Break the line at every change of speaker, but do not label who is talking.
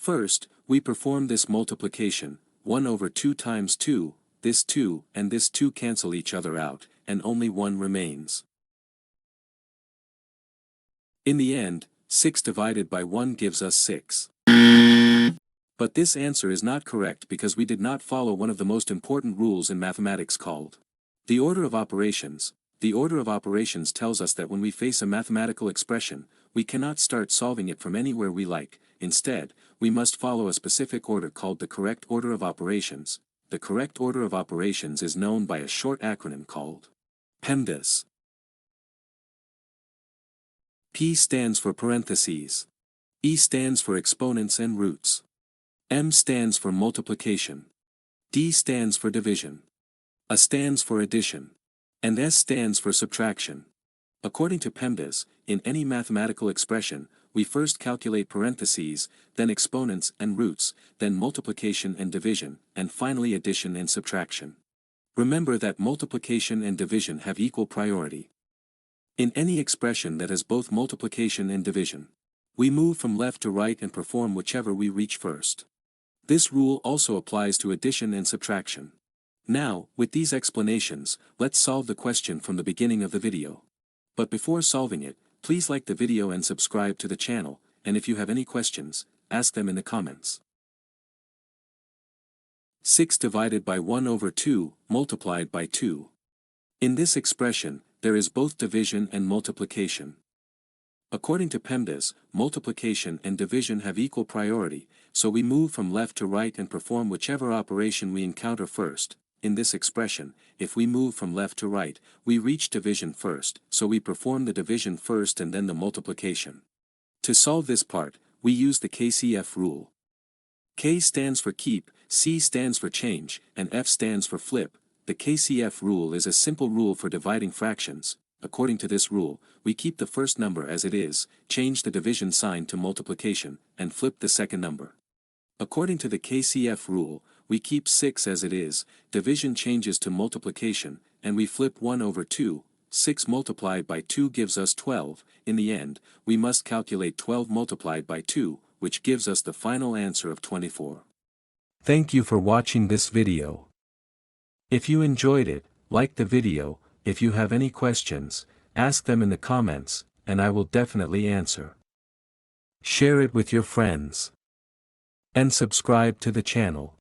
First, we perform this multiplication, 1 over 2 times 2, this 2 and this 2 cancel each other out, and only 1 remains. In the end, 6 divided by 1 gives us 6. But this answer is not correct because we did not follow one of the most important rules in mathematics called the order of operations. The order of operations tells us that when we face a mathematical expression, we cannot start solving it from anywhere we like. Instead, we must follow a specific order called the correct order of operations. The correct order of operations is known by a short acronym called PEMDAS. P stands for parentheses. E stands for exponents and roots. M stands for multiplication. D stands for division. A stands for addition. And S stands for subtraction. According to PEMDAS, in any mathematical expression, we first calculate parentheses, then exponents and roots, then multiplication and division, and finally addition and subtraction. Remember that multiplication and division have equal priority. In any expression that has both multiplication and division, we move from left to right and perform whichever we reach first. This rule also applies to addition and subtraction. Now, with these explanations, let's solve the question from the beginning of the video. But before solving it, please like the video and subscribe to the channel, and if you have any questions, ask them in the comments. 6 divided by 1 over 2, multiplied by 2. In this expression, there is both division and multiplication. According to PEMDAS, multiplication and division have equal priority, so we move from left to right and perform whichever operation we encounter first. In this expression, if we move from left to right, we reach division first, so we perform the division first and then the multiplication. To solve this part, we use the KCF rule. K stands for keep, C stands for change, and F stands for flip. The KCF rule is a simple rule for dividing fractions. According to this rule, we keep the first number as it is, change the division sign to multiplication, and flip the second number. According to the KCF rule, we keep 6 as it is, division changes to multiplication, and we flip 1 over 2, 6 multiplied by 2 gives us 12, in the end, we must calculate 12 multiplied by 2, which gives us the final answer of 24. Thank you for watching this video. If you enjoyed it, like the video. If you have any questions, ask them in the comments, and I will definitely answer. Share it with your friends. And subscribe to the channel.